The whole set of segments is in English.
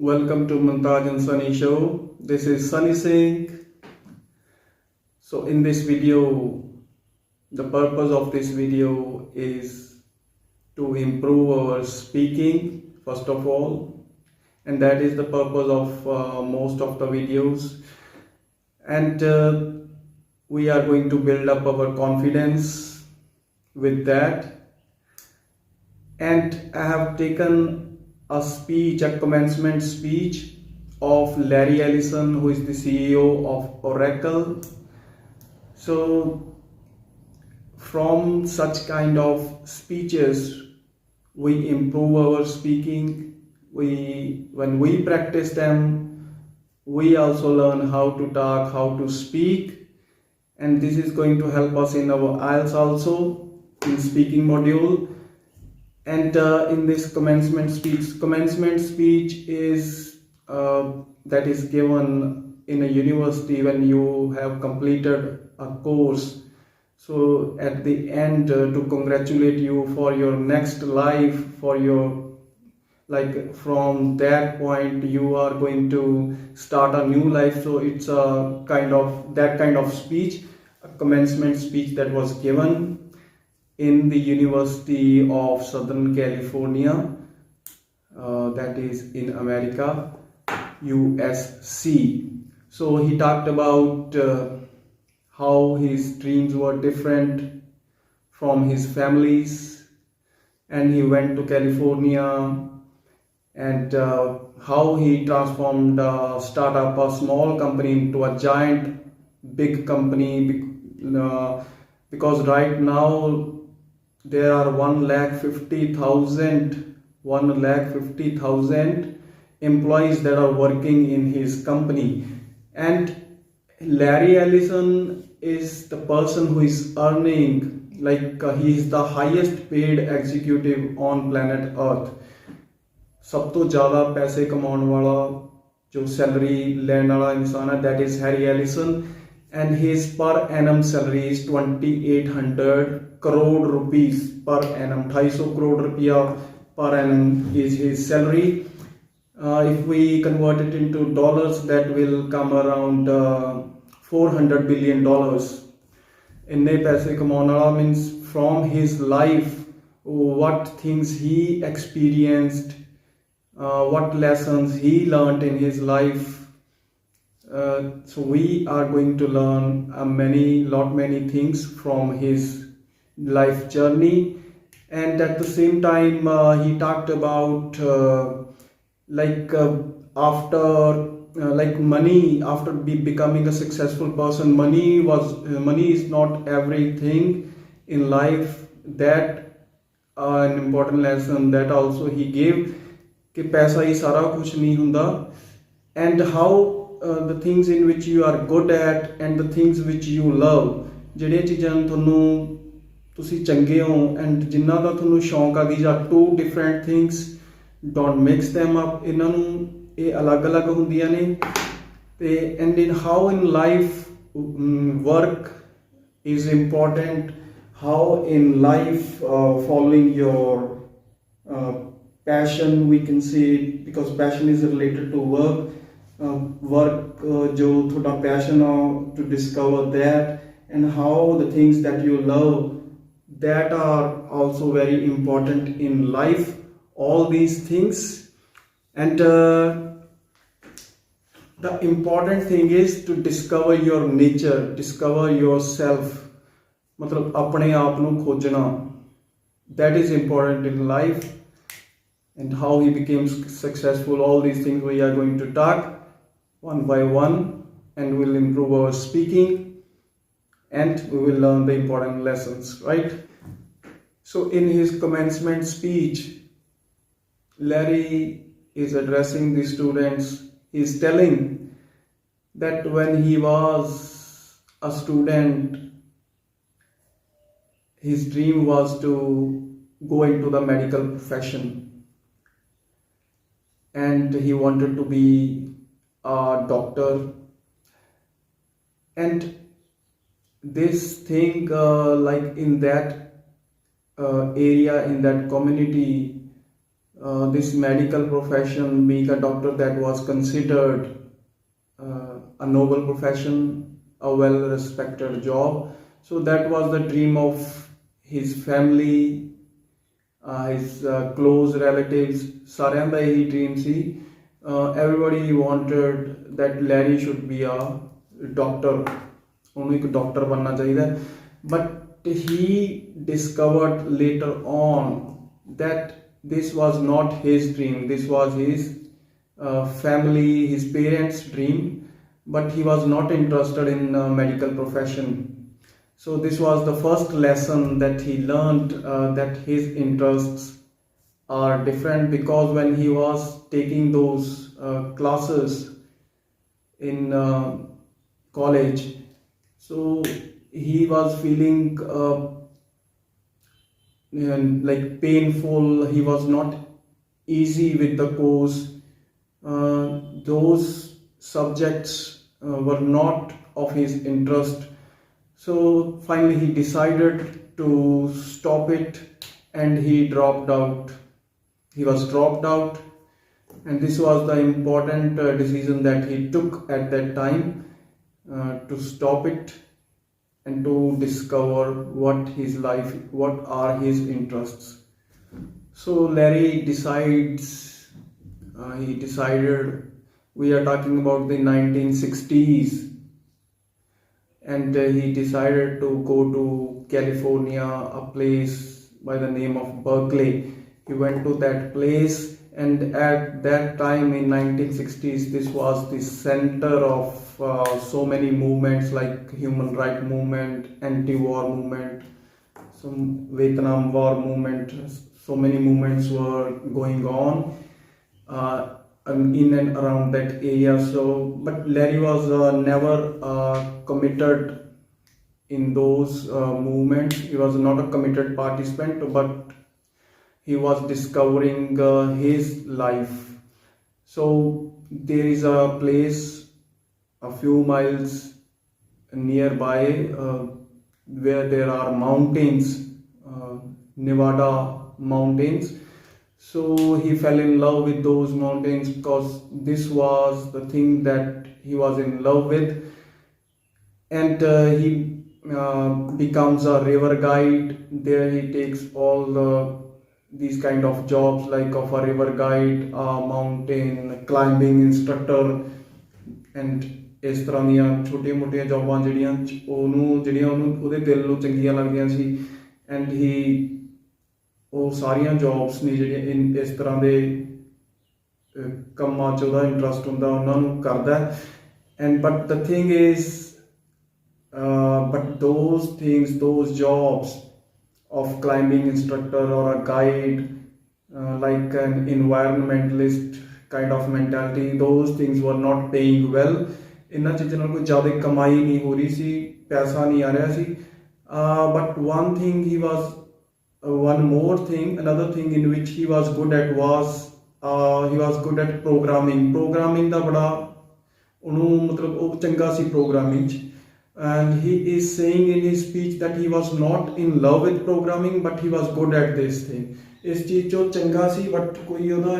Welcome to Muntaj and Sunny Show. This is Sunny Singh. So in this video, the purpose of this video is to improve our speaking first of all, and that is the purpose of most of the videos. And we are going to build up our confidence with that. And I have taken a commencement speech of Larry Ellison, who is the CEO of Oracle. So from such kind of speeches, we improve our speaking. When we practice them, we also learn how to talk, how to speak, and this is going to help us in our IELTS also, in speaking module. And in this commencement speech is that is given in a university when you have completed a course. So at the end, to congratulate you for your next life, for your, like, from that point you are going to start a new life. So it's a kind of that kind of speech, a commencement speech that was given in the University of Southern California, that is in America, USC. So he talked about how his dreams were different from his family's, and he went to California, and how he transformed a startup, a small company, into a giant big company, because right now there are 150,000 employees that are working in his company. And Larry Ellison is the person who is earning, he is the highest paid executive on planet Earth. सब तो ज़्यादा पैसे कमाने वाला जो salary लेने वाला इंसान है, that is Harry Ellison, and his per annum salary is 2,800 crore rupees per annum. 250 crore rupiah per annum is his salary. If we convert it into dollars, that will come around $400 billion. इन्ने पैसे कमाने वाला means from his life, what things he experienced, what lessons he learned in his life. So we are going to learn many things from his life journey. And at the same time, he talked about money. After becoming a successful person, money is not everything in life. That an important lesson that also he gave, कि पैसा ही सारा कुछ नहीं हुंदा, and how the things in which you are good at and the things which you love, ਜਿਹੜੀਆਂ ਚੀਜ਼ਾਂ ਤੁਹਾਨੂੰ ਤੁਸੀਂ ਚੰਗੇ ਹੋ and ਜਿਨ੍ਹਾਂ ਦਾ ਤੁਹਾਨੂੰ ਸ਼ੌਂਕ ਆ, these are two different things. Don't mix them up. ਇਹਨਾਂ ਨੂੰ ਇਹ ਅਲੱਗ-ਅਲੱਗ ਹੁੰਦੀਆਂ ਨੇ. ਤੇ and in how in life work is important, how in life following your passion, we can say, because passion is related to work. जो थोड़ा passion हो, to discover that, and how the things that you love, that are also very important in life, all these things. And the important thing is to discover your nature, discover yourself, मतलब अपने आप नू खोजना. That is important in life. And how he became successful, all these things we are going to talk one by one, and we'll improve our speaking, and we will learn the important lessons, right? So in his commencement speech, Larry is addressing the students. He's telling that when he was a student, his dream was to go into the medical profession, and he wanted to be a doctor. And this thing, in that area, in that community, this medical profession, being a doctor, that was considered a noble profession, a well respected job. So that was the dream of his family, his close relatives. ਸਾਰਿਆਂ ਦਾ ਇਹੀ dream C. Everybody wanted that Larry should be a doctor. ਉਹਨੂੰ ਇੱਕ doctor ਬਣਨਾ ਚਾਹੀਦਾ. But he discovered later on that this was not his dream. This was his family, his parents' dream. But he was not interested in medical profession. So this was the first lesson that he learned, that his interests are different, because when he was taking those classes in college, so he was feeling like painful. He was not easy with the course. Those subjects were not of his interest. So finally he decided to stop it, and he dropped out. He was dropped out, and this was the important decision that he took at that time, to stop it and to discover what are his interests. So Larry decided, we are talking about the 1960s, and he decided to go to California, a place by the name of Berkeley. He went to that place, and at that time in 1960s, this was the center of so many movements, like human rights movement, anti-war movement, some Vietnam War movement. So many movements were going on in and around that area. So but Larry was never committed in those movements. He was not a committed participant, but he was discovering his life. So there is a place a few miles nearby where there are mountains, Nevada mountains. So he fell in love with those mountains, because this was the thing that he was in love with. And he becomes a river guide. There he takes all these kind of jobs, like of a river guide, a mountain climbing instructor, and ਇਸ ਤਰ੍ਹਾਂ ਦੀਆਂ ਛੋਟੀਆਂ ਮੋਟੀਆਂ ਜੌਬਾਂ ਜਿਹੜੀਆਂ ਉਹਨੂੰ ਉਹਦੇ ਦਿਲ ਨੂੰ ਚੰਗੀਆਂ ਲੱਗਦੀਆਂ ਸੀ. ਐਂਡ ਹੀ ਉਹ ਸਾਰੀਆਂ ਜੌਬਸ ਨੇ ਜਿਹੜੀਆਂ ਇਸ ਤਰ੍ਹਾਂ ਦੇ ਕੰਮਾਂ 'ਚ ਉਹਦਾ ਇੰਟਰਸਟ ਹੁੰਦਾ, ਉਹਨਾਂ ਨੂੰ ਕਰਦਾ. And but the thing is, but those jobs of climbing instructor or a guide, like an environmentalist kind of mentality, those things were not paying well. ਇਹਨਾਂ ਚੀਜ਼ਾਂ ਨਾਲ ਕੋਈ ਜ਼ਿਆਦਾ ਕਮਾਈ ਨਹੀਂ ਹੋ ਰਹੀ ਸੀ, ਪੈਸਾ ਨਹੀਂ ਆ ਰਿਹਾ ਸੀ. But another thing in which he was good at was he was good at programming ਦਾ ਬੜਾ ਉਹਨੂੰ ਮਤਲਬ ਉਹ ਚੰਗਾ ਸੀ programming 'ਚ. And he is saying in his speech that he was not in love with programming, but he was good at this thing. ਇਸ ਚੀਜ਼ 'ਚੋਂ ਚੰਗਾ ਸੀ, ਬਟ ਕੋਈ ਉਹਦਾ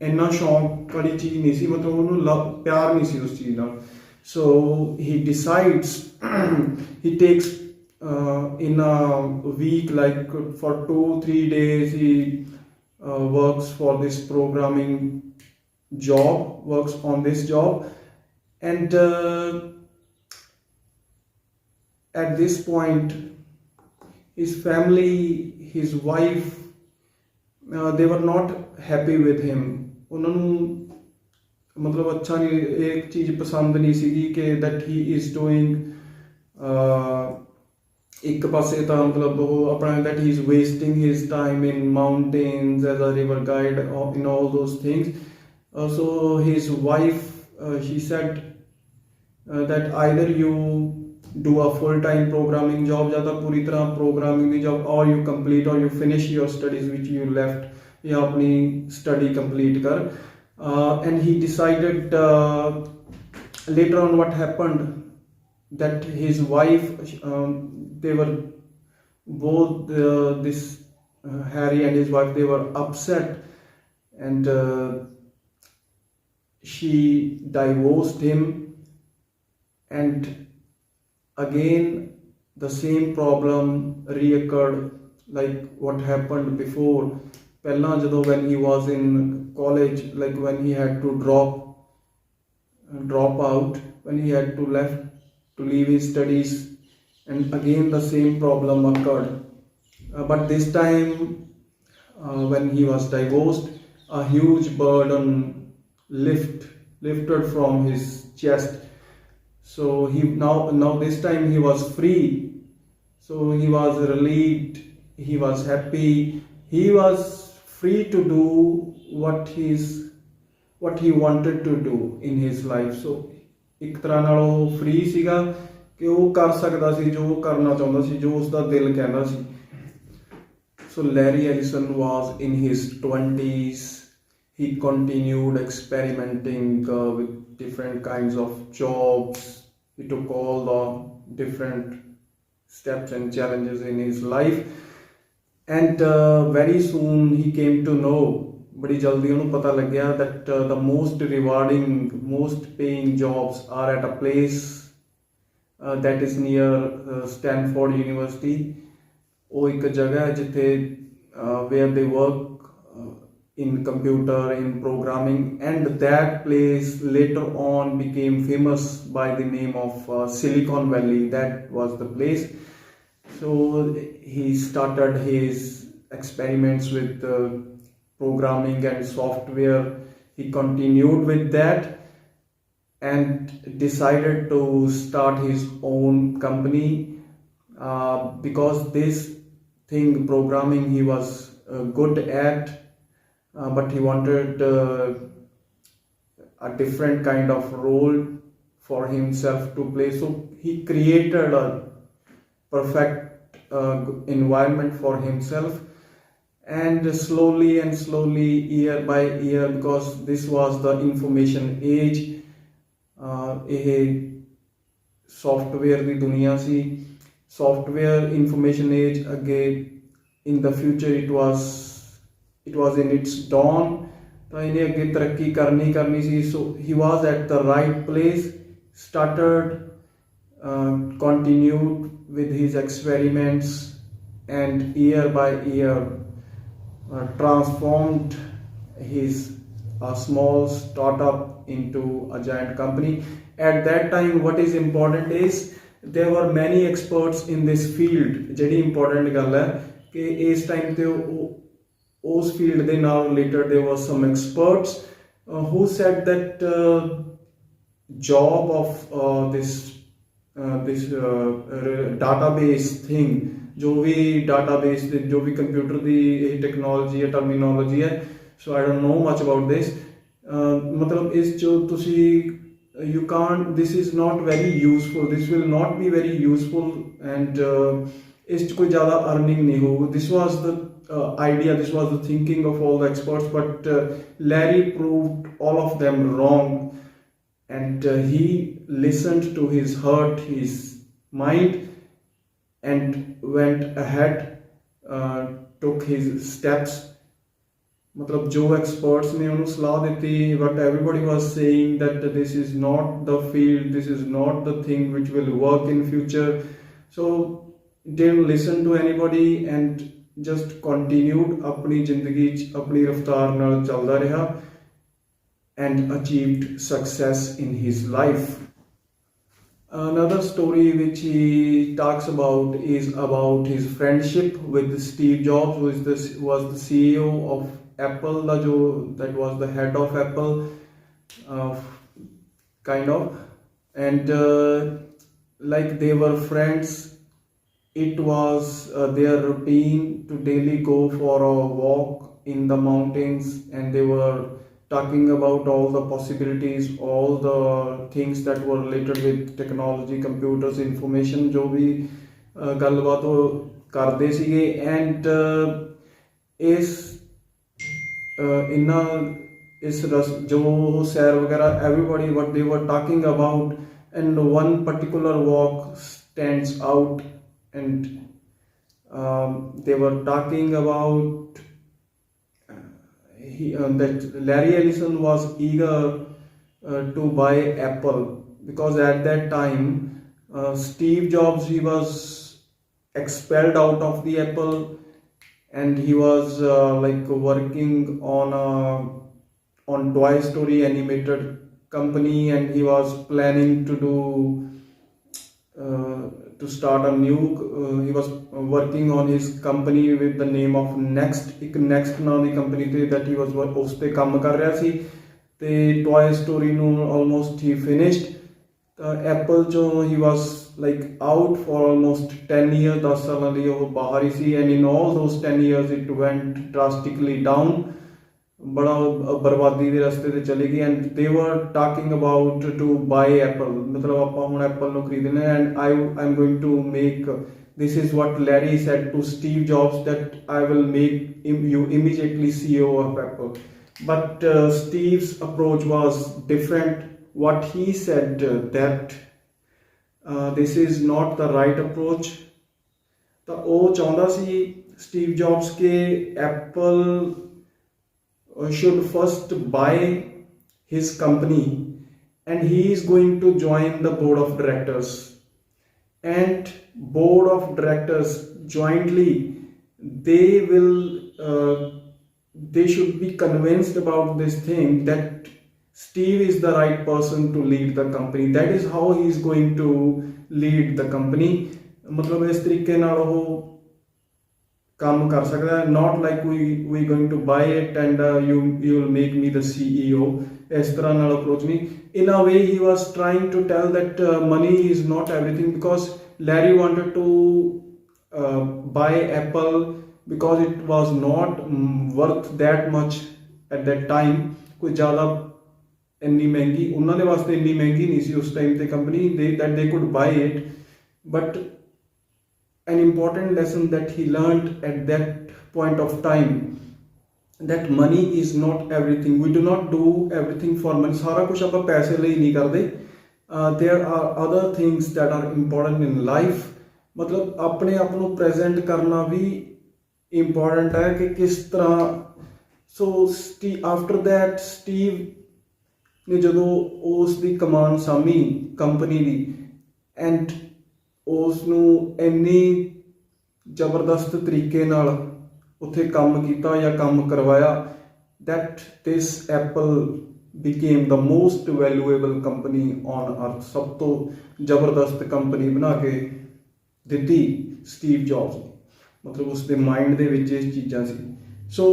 ਇੰਨਾ ਸ਼ੌਂਕ ਵਾਲੀ ਚੀਜ਼ ਨਹੀਂ ਸੀ, ਮਤਲਬ ਉਹਨੂੰ ਪਿਆਰ ਨਹੀਂ ਸੀ ਉਸ ਚੀਜ਼ ਨਾਲ. So he decides, he takes in a week, like for 2-3 days, he works for this programming job, works on this job. And at this point, his family, his wife, they were not happy with him. ਉਹਨਾਂ ਨੂੰ ਮਤਲਬ ਅੱਛਾ ਨਹੀਂ, ਇਹ ਚੀਜ਼ ਪਸੰਦ ਨਹੀਂ ਸੀਗੀ ਕਿ that he is doing ਇੱਕ ਪਾਸੇ ਤਾਂ ਮਤਲਬ ਉਹ ਆਪਣਾ that he is wasting his time in mountains as a river guide, in all those things. So his wife, she said that either you do a full-time programming job, ਜਾਂ ਤਾਂ ਪੂਰੀ ਤਰ੍ਹਾਂ programming the job, or you complete or you finish your studies which you left, ਜਾਂ ਆਪਣੀ study complete ਕਰ. And he decided later on what happened, that his wife, they were both Harry and his wife, they were upset, and she divorced him. And again the same problem reoccurred, like what happened before. ਪਹਿਲਾਂ ਜਦੋਂ when he was in college, like when he had to drop out, when he had to leave his studies, and again the same problem occurred. But this time, when he was divorced, a huge burden lifted from his chest. So he now this time he was free. So he was relieved, he was happy, he was free to do what he wanted to do in his life. So ਇੱਕ ਤਰ੍ਹਾਂ ਨਾਲ ਉਹ free ਸੀਗਾ ਕਿ ਉਹ ਕਰ ਸਕਦਾ ਸੀ ਜੋ ਉਹ ਕਰਨਾ ਚਾਹੁੰਦਾ ਸੀ, ਜੋ ਉਸਦਾ ਦਿਲ ਕਹਿੰਦਾ ਸੀ. So Larry Ellison was in his 20s. He continued experimenting with different kinds of jobs. He took all the different steps and challenges in his life, and very soon he came to know, बड़ी जल्दी उन्हें पता लग गया, that the most rewarding, most paying jobs are at a place that is near Stanford University. वो एक जगह है जिथे where they work in computer, in programming, and that place later on became famous by the name of Silicon Valley. That was the place. So he started his experiments with programming and software. He continued with that and decided to start his own company, because this thing, programming, he was good at, but he wanted a different kind of role for himself to play. So he created a perfect environment for himself, and slowly, year by year, because this was the information age, software ਦੀ ਦੁਨੀਆ ਸੀ, software information age. Again, in the future it was in its dawn. ਤਾਂ ਇਹਨੇ ਅੱਗੇ ਤਰੱਕੀ ਕਰਨੀ ਸੀ. So he was at the right place, started, continued with his experiments, and year by year transformed his small startup into a giant company. At that time, what is important is there were many experts in this field. ਜਿਹੜੀ important ਗੱਲ ਹੈ ਕਿ ਇਸ time ਤੇ ਉਸ field ਦੇ ਨਾਲ related there were some experts who said that job of this database thing, जो भी database जो भी computer ਦੀ ਇਹ technology ਹੈ, terminology ਹੈ. So I don't know much about this. मतलब ਇਸ ਜੋ ਤੁਸੀਂ you can't, this is not very useful, this will not be very useful, and ਇਸ 'ਚ ਕੋਈ ਜ਼ਿਆਦਾ earning ਨਹੀਂ ਹੋਊ. This was the idea, this was the thinking of all the experts, but Larry proved all of them wrong, and he listened to his heart, his mind, and went ahead, took his steps. मतलब जो experts ने उन्हें सलाह देती, but everybody was saying that this is not the field, this is not the thing which will work in future. So didn't listen to anybody and just continued अपनी जिंदगी अपनी रफ्तार नाल चलदा रहा and achieved success in his life. Another story which he talks about is about his friendship with Steve Jobs, who was the CEO of Apple, that was the head of Apple, kind of, and like they were friends. It was their routine to daily go for a walk in the mountains, and they were talking about all the possibilities, all the things that were related with technology, computers, information, जो भी गलबात करते सीगे. And इस जो सैर वगैरह, everybody what they were talking about, and one particular walk stands out, and They were talking about that Larry Ellison was eager to buy Apple, because at that time Steve Jobs, he was expelled out of the Apple, and he was like working on Toy Story animated company, and he was planning to do to start a new he was working on his company with the name of next ਨਾਂ ਦੀ company ਤੇ that he was ਉਸ ਤੇ ਕੰਮ ਕਰ ਰਿਹਾ ਸੀ ਤੇ Toy Story ਨੂੰ almost he finished. Apple ਚੋਂ he was like out for almost 10 years, 10 ਸਾਲਾਂ ਲਈ ਉਹ ਬਾਹਰ ਹੀ ਸੀ, and in all those 10 years it went drastically down, बड़ा बर्बादी के रस्ते ते चली गई. And they were talking about to buy Apple, मतलब आप हुण एप्पल नु खरीदना है. And I am going to make, this is what Larry said to Steve Jobs, that I will make you immediately CEO of Apple. But Steve's approach was different. What he said that this is not the right approach. तो वो चाहता सी Steve Jobs के Apple should first buy his company, and he is going to join the board of directors, and board of directors jointly they will they should be convinced about this thing that Steve is the right person to lead the company. That is how he is going to lead the company. मतलब इस तरीके नाल वो काम कर सकता है. Not like we going to buy it and you will make me the CEO. इस तरह नाल अप्रोच नहीं. In a way he was trying to tell that money is not everything, because Larry wanted to buy Apple because it was not worth that much at that time. कोई ज़्यादा इन्नी महंगी उन्होंने वास्ते इन्नी महंगी नहीं सी उस टाइम ते company, that they could bye it. But an important lesson that he learned at that point of time, that money is not everything. We do not do everything for money. सारा कुछ आप पैसे लिए नहीं करते. There are other things that are important in life. मतलब अपने आप को प्रेजेंट करना भी important है कि किस तरह. So after that Steve ने ਜਦੋਂ ਉਸ ਦੀ ਕਮਾਨ ਸਾਮੀ ਕੰਪਨੀ ਦੀ, ਐਂਡ ਉਸ ਨੂੰ ਇੰਨੀ ਜ਼ਬਰਦਸਤ ਤਰੀਕੇ ਨਾਲ ਉੱਥੇ ਕੰਮ ਕੀਤਾ ਜਾਂ ਕੰਮ ਕਰਵਾਇਆ, that this Apple became the most valuable company on earth. ਸਭ ਤੋਂ ਜ਼ਬਰਦਸਤ ਕੰਪਨੀ ਬਣਾ ਕੇ ਦਿੱਤੀ ਸਟੀਵ ਜੌਬਸ ਨੇ. ਮਤਲਬ ਉਸ ਦੇ ਮਾਈਂਡ ਦੇ ਵਿੱਚ ਇਹ ਚੀਜ਼ਾਂ ਸੀ. ਸੋ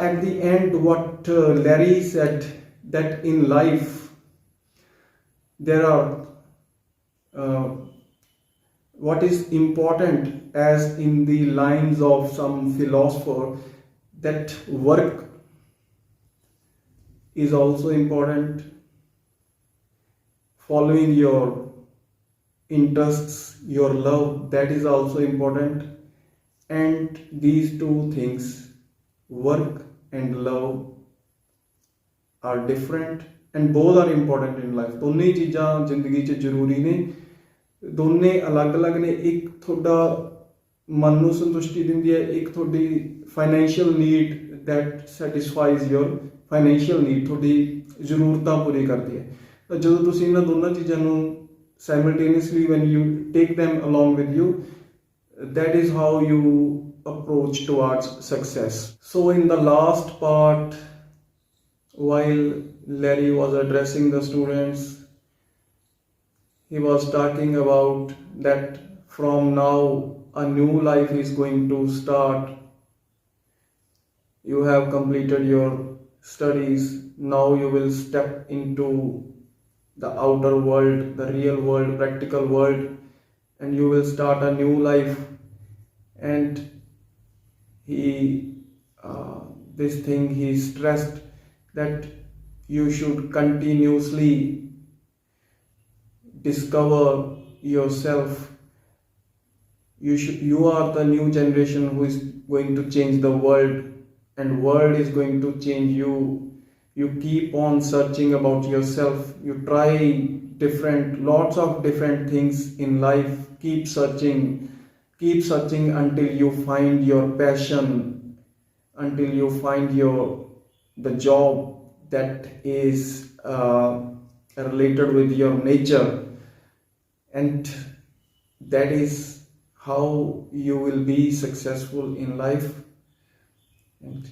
at the end what Larry said, that in life there are what is important, as in the lines of some philosopher, that work is also important, following your interests, your love, that is also important. And these two things, work and love, are different and both are important in life. दोनों ही चीज़ां जिंदगी च जरूरी ने, दोने अलग अलग ने. एक थोड़ा मन ਨੂੰ संतुष्टि ਦਿੰਦੀ है, एक थोड़ी financial need that satisfies your financial need, थोड़ी ਜ਼ਰੂਰਤਾਂ पूरी करती है. ਤਾਂ ਜਦੋਂ ਤੁਸੀਂ ਇਹਨਾਂ ਦੋਨਾਂ ਚੀਜ਼ਾਂ ਨੂੰ simultaneously, when you take them along with you, that is how you approach towards success. So in the last part, while Larry was addressing the students, he was talking about that from now a new life is going to start. You have completed your studies, now you will step into the outer world, the real world, practical world, and you will start a new life. And he stressed that you should continuously discover yourself. You are the new generation who is going to change the world, and world is going to change you. You keep on searching about yourself. You try lots of different things in life. Keep searching. keep searching until you find your passion, until you find the job that is related with your nature, and that is how you will be successful in life, and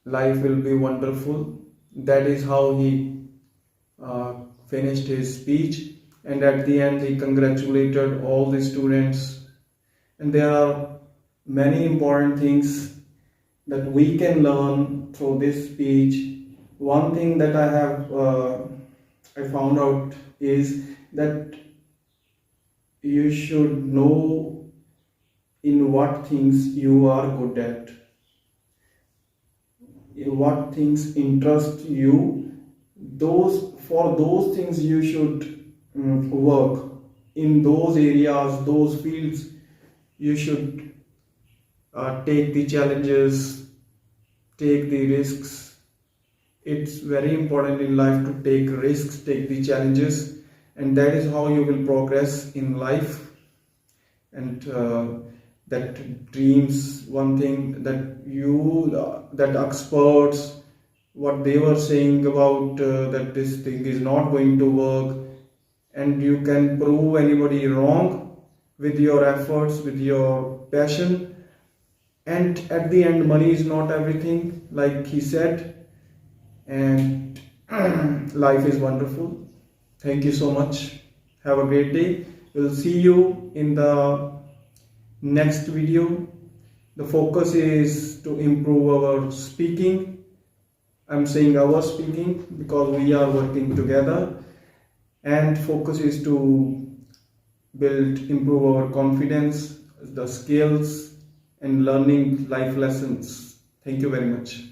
life will be wonderful. That is how he finished his speech, and at the end he congratulated all the students. And there are many important things that we can learn through this speech. One thing that I found out is that you should know in what things you are good at, in what things interest you. Those things you should work in those areas, those fields. You should take the challenges, take the risks. It's very important in life to take risks, take the challenges, and that is how you will progress in life. And that dreams, one thing that experts, what they were saying about that this thing is not going to work, and you can prove anybody wrong with your efforts, with your passion. And at the end, money is not everything, like he said, and life is wonderful. Thank you so much. Have a great day. We'll see you in the next video. The focus is to improve our speaking. I'm saying our speaking because we are working together, and focus is to improve our confidence, the skills, and learning life lessons. Thank you very much.